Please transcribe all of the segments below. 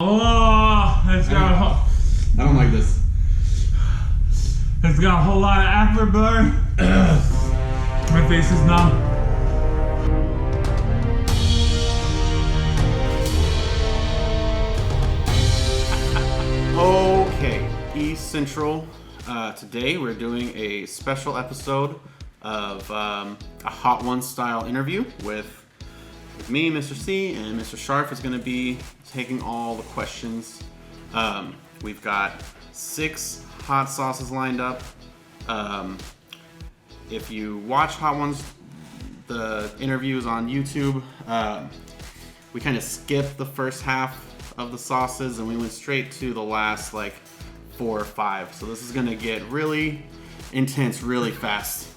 Oh, it's got I don't like this. It's got a whole lot of afterburn. My face is numb. Okay, East Central. Today we're doing a special episode of a Hot One style interview with me, Mr. C, and Mr. Sharf is going to be taking all the questions. We've got 6 hot sauces lined up. If you watch Hot Ones, the interviews on YouTube, we kind of skipped the first half of the sauces and we went straight to the last like 4 or 5. So this is going to get really intense really fast.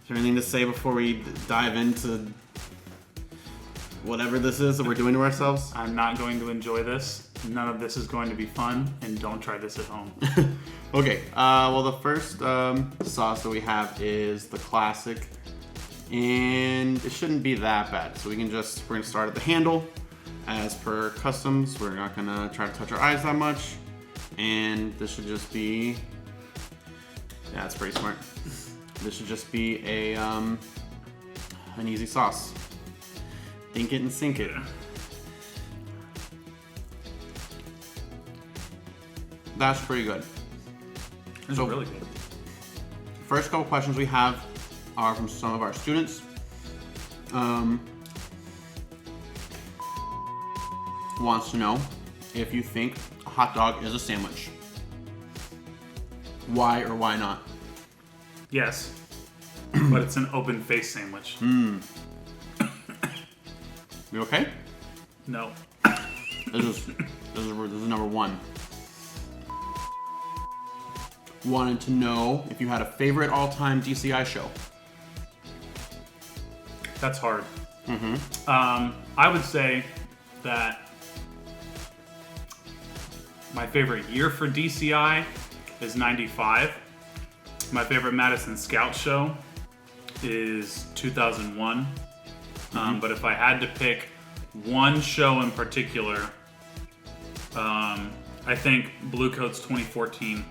Is there anything to say before we dive into whatever this is that we're doing to ourselves? I'm not going to enjoy this. None of this is going to be fun, and don't try this at home. Okay, well the first sauce that we have is the classic, and it shouldn't be that bad. So we're gonna start at the handle. As per customs, we're not gonna try to touch our eyes that much, and this should just be, yeah, that's pretty smart. This should just be an easy sauce. Think it and sink it. That's pretty good. It's really good. First couple questions we have are from some of our students. Wants to know if you think a hot dog is a sandwich. Why or why not? Yes, but it's an open face sandwich. You okay? No. This is number 1. Wanted to know if you had a favorite all-time DCI show. That's hard. I would say that my favorite year for DCI is 95. My favorite Madison Scout show is 2001. But if I had to pick one show in particular, I think Blue Coats 2014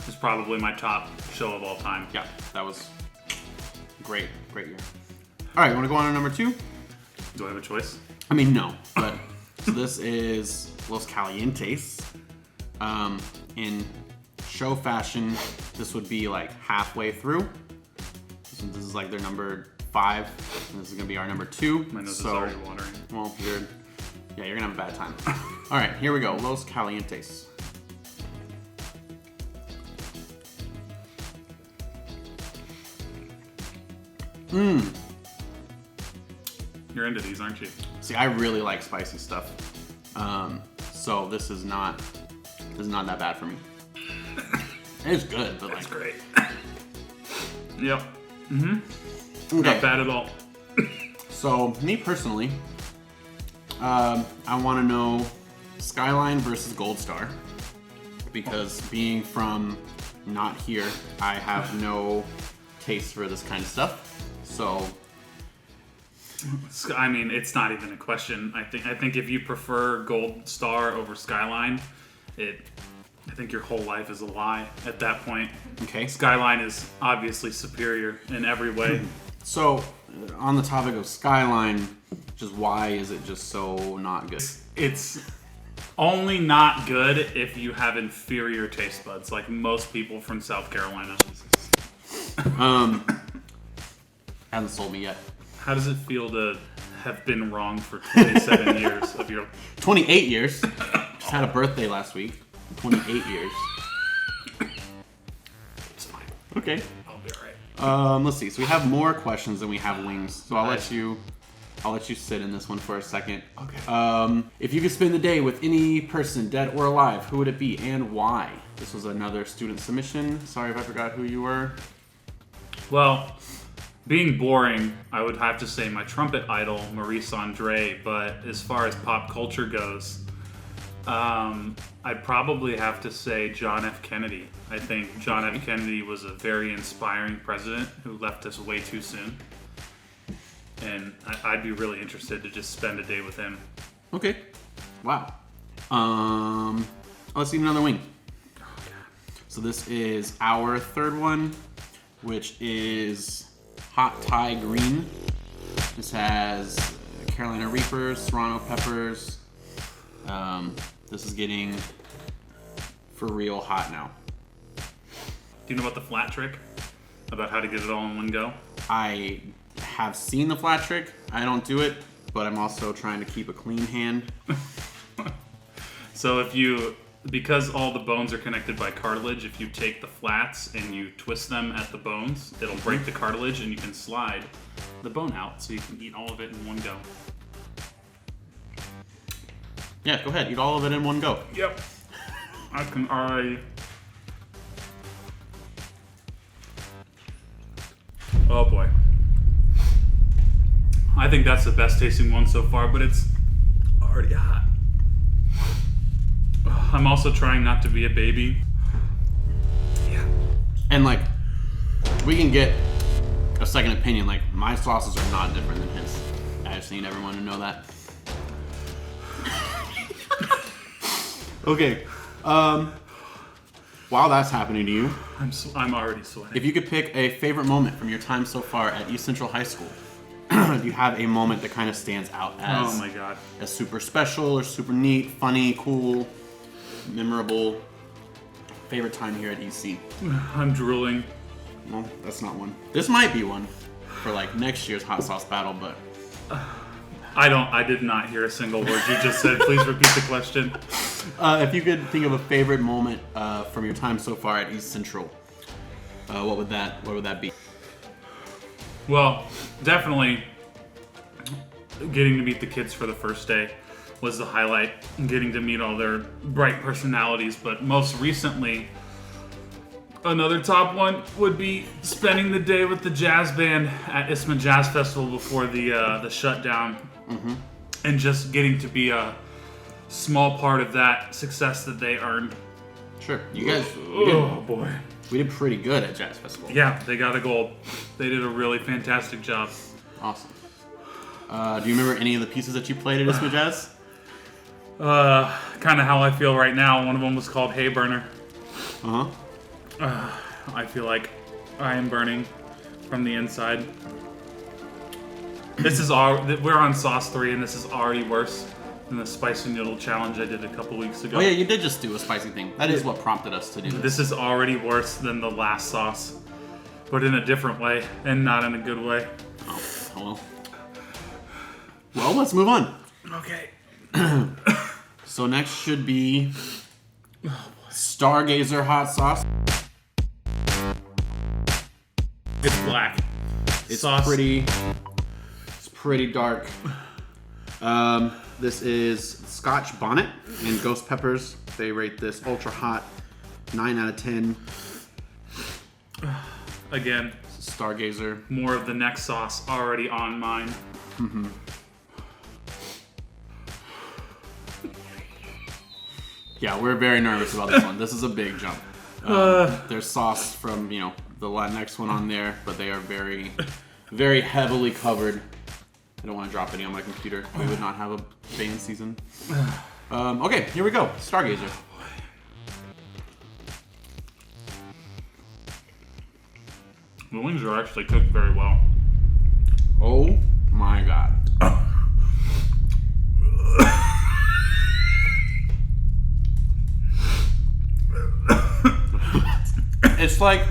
is probably my top show of all time. Yeah, that was great year. All right, you want to go on to number 2? Do I have a choice? I mean, no, but so this is Los Calientes. In show fashion, this would be like halfway through. This is like their number 5, and this is gonna be our number 2. My nose is already watering. Well, you're gonna have a bad time. All right, here we go. Los Calientes. You're into these, aren't you? See, I really like spicy stuff, so this is not that bad for me. It's good, but That's like great. Yep. Okay. Not bad at all. So, me personally, I want to know Skyline versus Gold Star, because being from not here, I have no taste for this kind of stuff. So, I mean, it's not even a question. I think if you prefer Gold Star over Skyline, I think your whole life is a lie at that point. okay. Skyline is obviously superior in every way. So, on the topic of Skyline, just why is it just so not good? It's only not good if you have inferior taste buds, like most people from South Carolina. Hasn't sold me yet. How does it feel to have been wrong for 27 years of your... 28 years. Just had a birthday last week. 28 years. It's fine. Okay. I'll be alright. Let's see. So we have more questions than we have wings. So I'll let you sit in this one for a second. Okay. If you could spend the day with any person, dead or alive, who would it be and why? This was another student submission. Sorry if I forgot who you were. Well, being boring, I would have to say my trumpet idol, Maurice Andre, but as far as pop culture goes, I'd probably have to say John F. Kennedy. I think John F. Kennedy was a very inspiring president who left us way too soon. and I'd be really interested to just spend a day with him. Okay. Wow. Let's eat another wing. So this is our third one, which is hot Thai green. This has Carolina Reapers, Serrano peppers. This is getting for real hot now. Do you know about the flat trick? About how to get it all in one go? I have seen the flat trick. I don't do it, but I'm also trying to keep a clean hand. So because all the bones are connected by cartilage, if you take the flats and you twist them at the bones, it'll break the cartilage and you can slide the bone out so you can eat all of it in one go. Yeah, go ahead. Eat all of it in one go. Yep. I can already... Oh boy. I think that's the best tasting one so far, but it's already hot. I'm also trying not to be a baby. Yeah. And like, we can get a second opinion. Like, my sauces are not different than his. I just need everyone to know that. Okay. While that's happening to you, I'm already sweating. if you could pick a favorite moment from your time so far at East Central High School, do you have a moment that kind of stands out as, oh my god, as super special or super neat, funny, cool, memorable, favorite time here at EC? I'm drooling. Well, that's not one. This might be one for like next year's hot sauce battle, but I did not hear a single word you just said. Please repeat the question. if you could think of a favorite moment from your time so far at East Central, what would that be? Well, definitely getting to meet the kids for the first day was the highlight. Getting to meet all their bright personalities, but most recently, another top one would be spending the day with the jazz band at Isthma Jazz Festival before the shutdown, and just getting to be a small part of that success that they earned. Sure, you guys. Oh boy, we did pretty good at Jazz Festival. yeah, they got a gold. They did a really fantastic job. Awesome. Do you remember any of the pieces that you played at Isthma Jazz? Kind of how I feel right now. One of them was called Hay Burner. I feel like I am burning from the inside. We're on sauce 3, and this is already worse than the spicy noodle challenge I did a couple weeks ago. Oh yeah, you did just do a spicy thing. That is what prompted us to do this. This is already worse than the last sauce, but in a different way, and not in a good way. Oh, well. Well, let's move on. Okay. So next should be Stargazer Hot Sauce. It's black. It's Sauce. pretty dark. This is Scotch Bonnet and Ghost Peppers. They rate this ultra hot, 9 out of 10. Again, Stargazer. more of the next sauce already on mine. Yeah, we're very nervous about this one. This is a big jump. There's sauce from, the next one on there, but they are very, very heavily covered. I don't want to drop any on my computer. We would not have a band season. Okay, here we go. Stargazer. The wings are actually cooked very well. Oh my god. It's like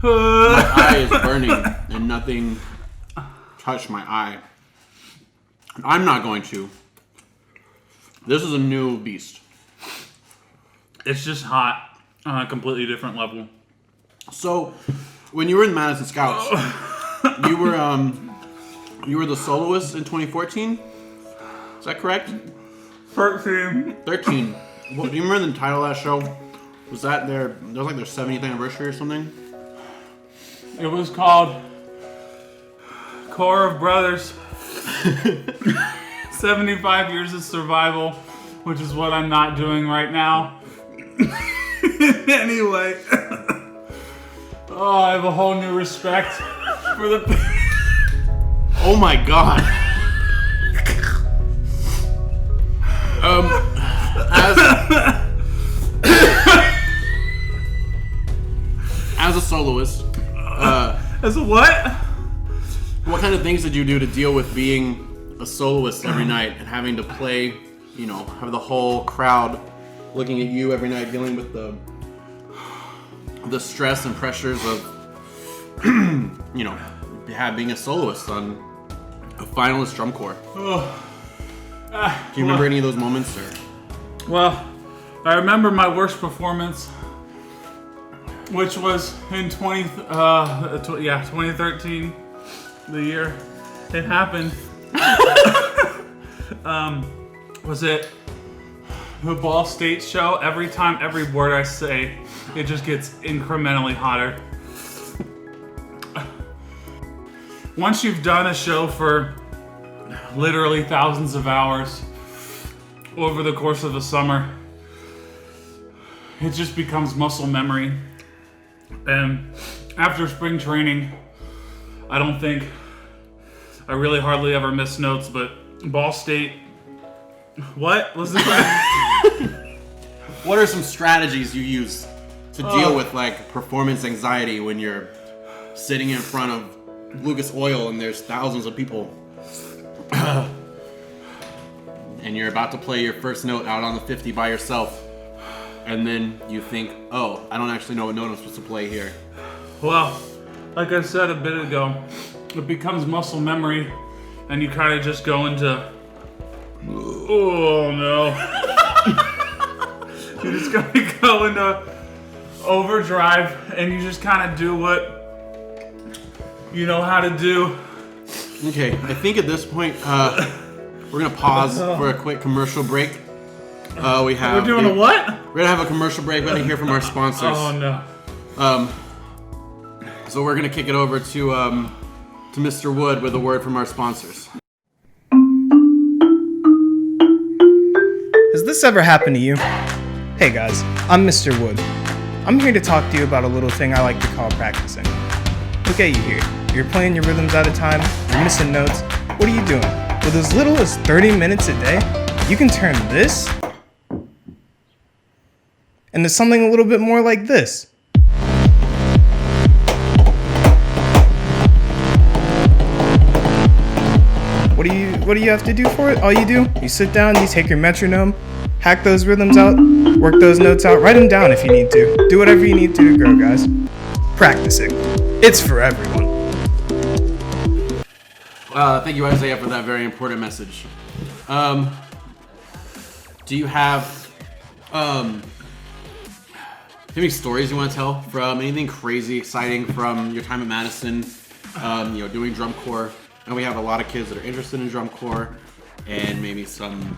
my eye is burning and nothing touched my eye. I'm not going to. This is a new beast. It's just hot on a completely different level. So, when you were in Madison Scouts, you were the soloist in 2014. Is that correct? 13. 13. What, do you remember the title of that show? Was that their 70th anniversary or something? It was called Core of Brothers. 75 Years of Survival, which is what I'm not doing right now. Anyway. Oh, I have a whole new respect for the Oh my god. As a soloist, As a what? what kind of things did you do to deal with being a soloist every night and having to play, have the whole crowd looking at you every night, dealing with the stress and pressures of, being a soloist on a finalist drum corps? Do you remember any of those moments, or? Well, I remember my worst performance, which was in 2013, the year it happened. Was it the Ball State show? Every time, every word I say, it just gets incrementally hotter. Once you've done a show for literally thousands of hours over the course of a summer, it just becomes muscle memory. And after spring training, I don't think I really hardly ever miss notes, but Ball State. What was the question? What are some strategies you use to deal with performance anxiety when you're sitting in front of Lucas Oil and there's thousands of people and you're about to play your first note out on the 50 by yourself, and then you think, oh, I don't actually know what note I'm supposed to play here? Well, like I said a bit ago, it becomes muscle memory, and you kind of just go into, oh no. You just gotta go into overdrive, and you just kind of do what you know how to do. Okay, I think at this point, we're gonna pause for a quick commercial break. We're doing a what? We're gonna have a commercial break. We're gonna hear from our sponsors. Oh no. So we're gonna kick it over to Mr. Wood with a word from our sponsors. Has this ever happened to you? Hey guys, I'm Mr. Wood. I'm here to talk to you about a little thing I like to call practicing. Look at you here. You're playing your rhythms out of time, you're missing notes. What are you doing? With as little as 30 minutes a day, you can turn this into something a little bit more like this. What do you have to do for it? All you do, you sit down, you take your metronome, hack those rhythms out, work those notes out, write them down if you need to. Do whatever you need to grow, guys. Practicing. It's for everyone. Thank you, Isaiah, for that very important message. Do you have any stories you want to tell from anything crazy, exciting from your time at Madison, doing drum corps? And we have a lot of kids that are interested in drum corps, and maybe some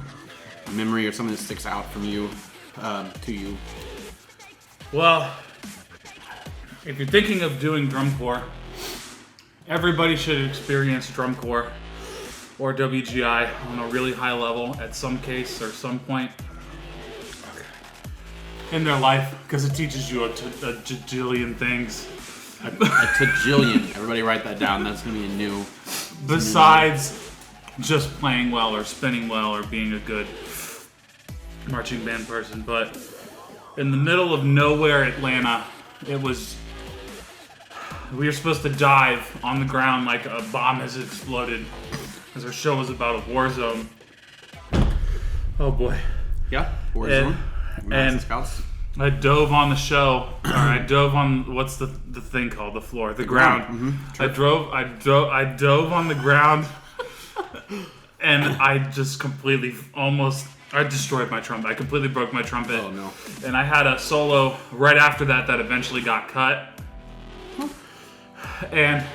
memory or something that sticks out from you, to you. Well, if you're thinking of doing drum corps, everybody should experience drum corps or WGI on a really high level at some case or some point in their life, because it teaches you a jillion things. A tajillion. Everybody write that down. That's going to be a new... Besides just playing well or spinning well or being a good marching band person. But in the middle of nowhere, Atlanta, we were supposed to dive on the ground like a bomb has exploded, because our show was about a war zone. Oh boy. Yeah, war zone. And Scouts. I dove on the show, or I dove on, what's the thing called? The floor, the ground. Mm-hmm. I dove on the ground, and I just completely, I destroyed my trumpet. I completely broke my trumpet. Oh no. And I had a solo right after that eventually got cut. And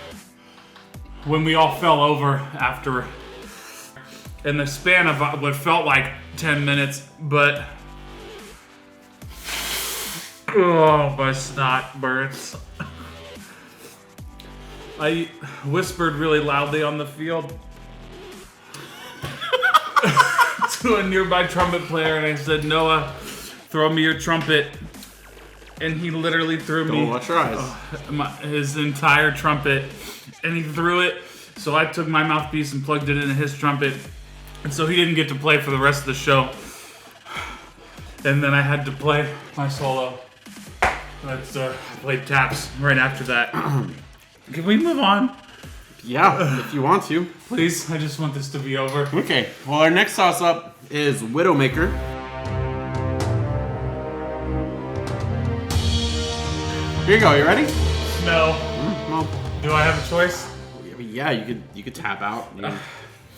when we all fell over after, in the span of what felt like 10 minutes, but oh, my snot burns. I whispered really loudly on the field to a nearby trumpet player, and I said, "Noah, throw me your trumpet." And he literally threw me Don't watch your eyes. His entire trumpet, and he threw it So I took my mouthpiece and plugged it into his trumpet. And so he didn't get to play for the rest of the show. And then I had to play my solo. I played taps right after that. Can we move on? Yeah, if you want to. Please, I just want this to be over. Okay, well, our next sauce up is Widowmaker. Here you go, you ready? No. Well, Do I have a choice? yeah, you could tap out. You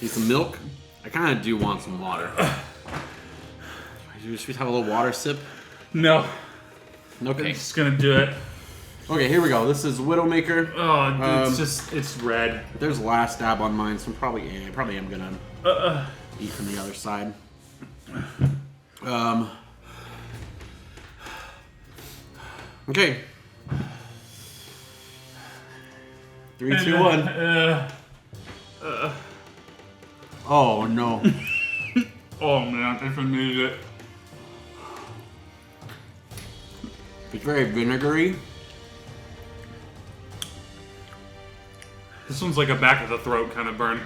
need some milk. I kind of do want some water. Should we have a little water sip? No. Okay. I'm just gonna do it. Okay, here we go. This is Widowmaker. Oh, it's red. There's last dab on mine, so I probably am gonna eat from the other side. Okay. 3, 2, 1. Oh no. Oh man, if I needed it. It's very vinegary. This one's like a back of the throat kind of burn.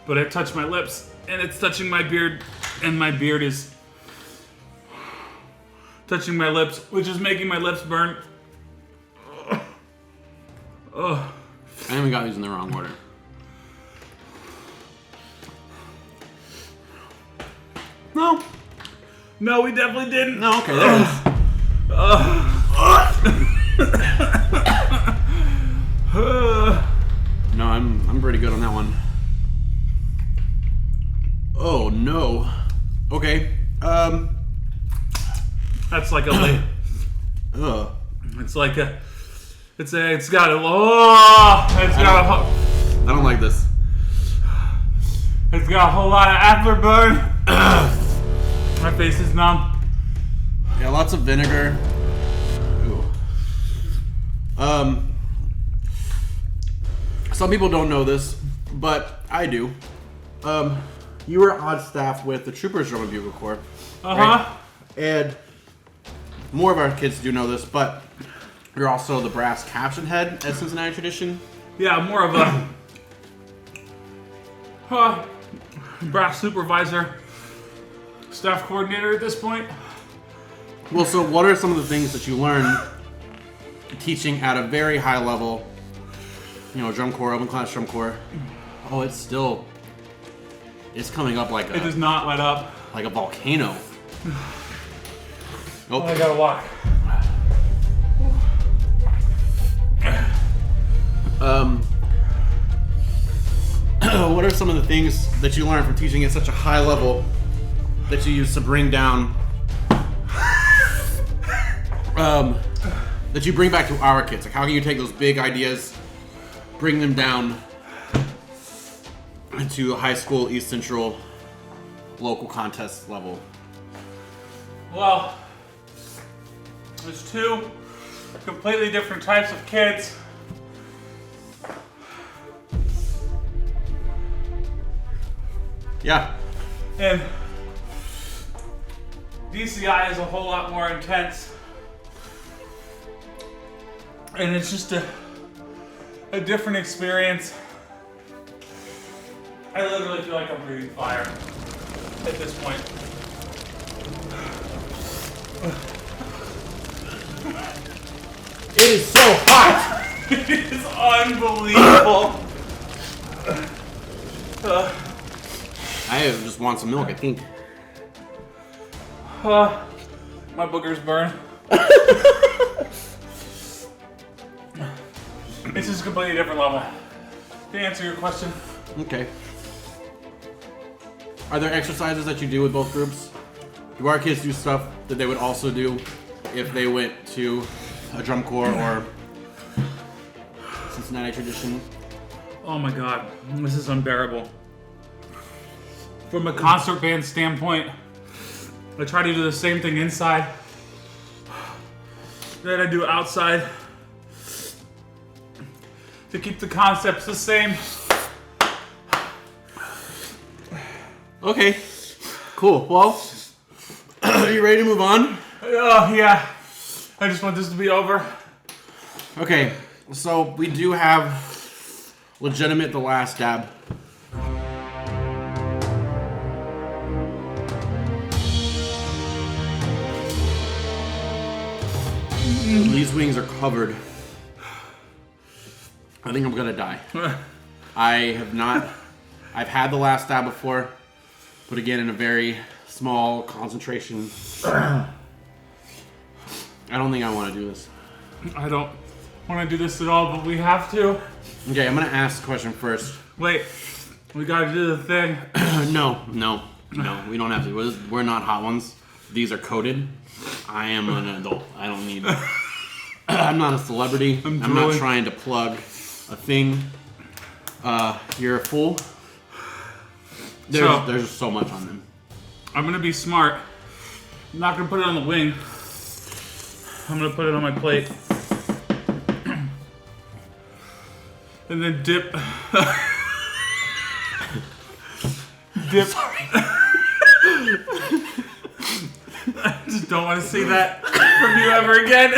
But it touched my lips, and it's touching my beard, and my beard is touching my lips, which is making my lips burn. I think we got these in the wrong order. No. No, we definitely didn't. No, okay, there it is. No, I'm pretty good on that one. Oh no. Okay. That's like a Ugh. it's like a it's got a I don't like this. it's got a whole lot of afterburn. My face is numb. Yeah, lots of vinegar. Ooh. Some people don't know this, but I do. You were on staff with the Troopers Drum and Bugle Corps. Right? And more of our kids do know this, but you're also the brass caption head at Cincinnati Tradition. Yeah, more of a brass supervisor, staff coordinator at this point. Well, so what are some of the things that you learn teaching at a very high level? You know, drum corps, open class drum corps. Oh, it's coming up like It does not let up. like a volcano. Oh, I gotta walk. What are some of the things that you learn from teaching at such a high level that you use to bring down, that you bring back to our kids? Like, how can you take those big ideas, bring them down into high school, East Central, local contest level? Well, there's two completely different types of kids. Yeah. And DCI is a whole lot more intense. And it's just a different experience. I literally feel like I'm breathing fire at this point. It is so hot! It is unbelievable. I just want some milk, I think. My boogers burn. It's just a completely different level. To answer your question, Okay. Are there exercises that you do with both groups? Do our kids do stuff that they would also do if they went to a drum corps or Cincinnati Tradition? oh my god, this is unbearable. From a concert band standpoint, I try to do the same thing inside that I do outside to keep the concepts the same. Okay. Cool. Well, are you ready to move on? Oh yeah, I just want this to be over. Okay. So we do have legitimate the last dab. These wings are covered. I think I'm gonna die. I have not. I've had the last dab before, but again in a very small concentration. I don't think I want to do this. I don't want to do this at all, but we have to. Okay, I'm gonna ask a question first. Wait, we gotta do the thing. No, we don't have to. We're not hot ones. These are coded. I am an adult. I don't need. I'm not a celebrity. I'm not trying to plug a thing. You're a fool. There's so much on them. I'm gonna be smart. I'm not gonna put it on the wing. I'm gonna put it on my plate. And then dip. Dip. Sorry. I just don't want to see that from you ever again.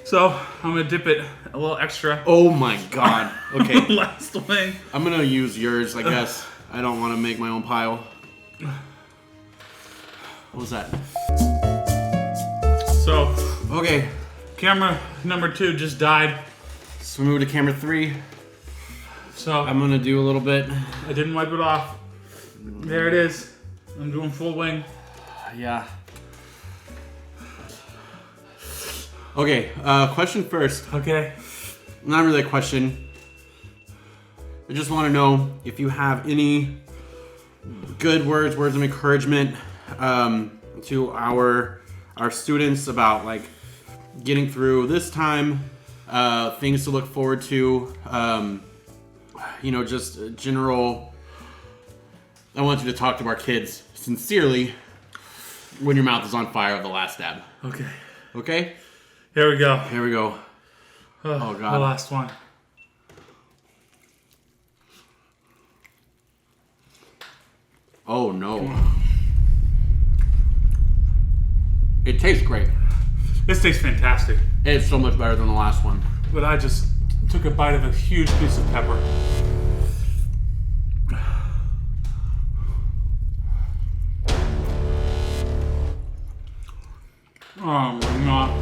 So I'm gonna dip it a little extra. Oh my god. Okay. Last wing. I'm gonna use yours, I guess. I don't want to make my own pile. What was that? So, okay. camera number 2 just died. So we move to camera 3. So I'm gonna do a little bit. I didn't wipe it off. There it is. I'm doing full wing. Yeah. Okay, question first. Okay. Not really a question. I just want to know if you have any good words of encouragement to our students about like getting through this time, things to look forward to, just general. I want you to talk to our kids sincerely when your mouth is on fire of the last dab. Okay. Okay? Here we go. Here we go. Oh, God. The last one. Oh, no. It tastes great. This tastes fantastic. It's so much better than the last one. But I just took a bite of a huge piece of pepper. Oh my god.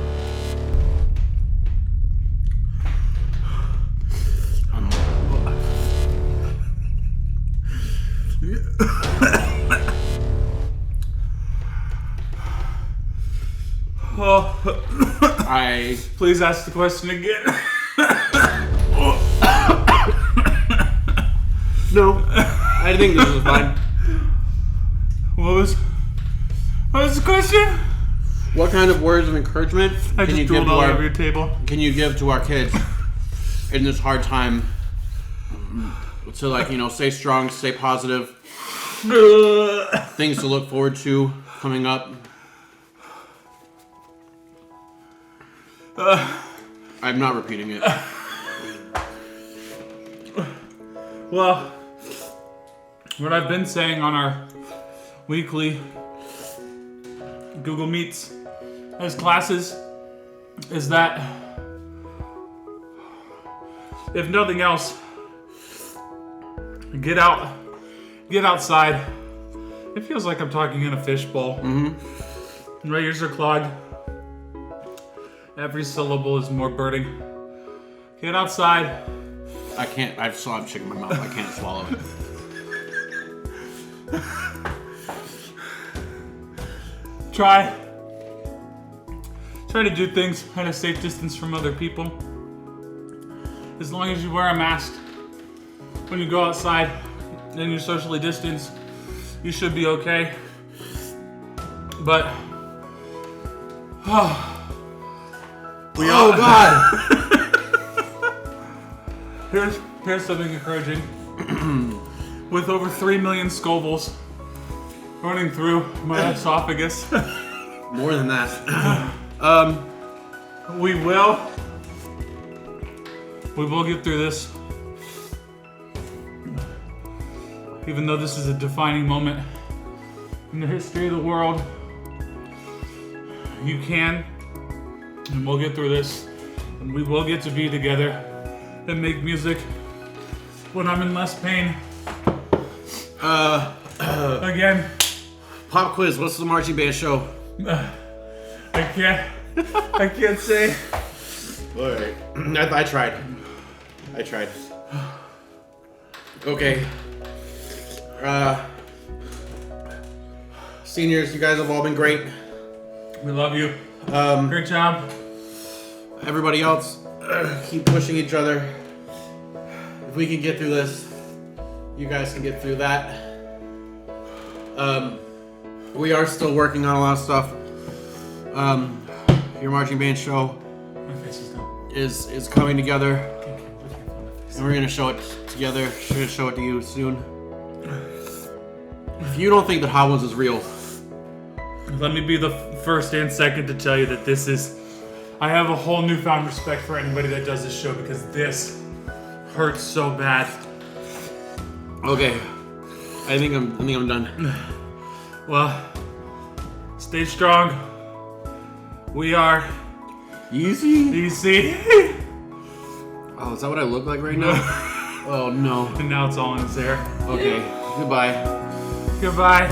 Please ask the question again. No, I think this is fine. What was the question? What kind of words of encouragement I can just you give drooled to all our over your table. Can you give to our kids in this hard time? To stay strong, stay positive, things to look forward to coming up. I'm not repeating it. Well, what I've been saying on our weekly Google Meets as classes is that if nothing else, get outside. It feels like I'm talking in a fishbowl. Mm-hmm. My ears are clogged. Every syllable is more burning. Get outside. I can't. I still have chicken in my mouth. I can't swallow it. Try to do things at a safe distance from other people. As long as you wear a mask when you go outside and you're socially distanced, you should be okay. But God! Here's something encouraging. With over 3 million Scovilles running through my esophagus. More than that. We will get through this. Even though this is a defining moment in the history of the world, you can, and we'll get through this, and we will get to be together and make music when I'm in less pain. Again. Pop quiz. What's the marching band show? I can't say. All right. I tried. Okay. Seniors, you guys have all been great. We love you. Great job. Everybody else, keep pushing each other. If we can get through this, you guys can get through that. We are still working on a lot of stuff. Your marching band show My face is done. is coming together, and we're gonna show it together. We're gonna show it to you soon. If you don't think that Hot Ones is real, Let me be the first and second to tell you that this is... I have a whole newfound respect for anybody that does this show because this hurts so bad. okay. I think I'm done. Well, stay strong. We are Easy. DC. Oh, is that what I look like right now? Oh no. And now it's all in his hair. Okay. Goodbye. Goodbye.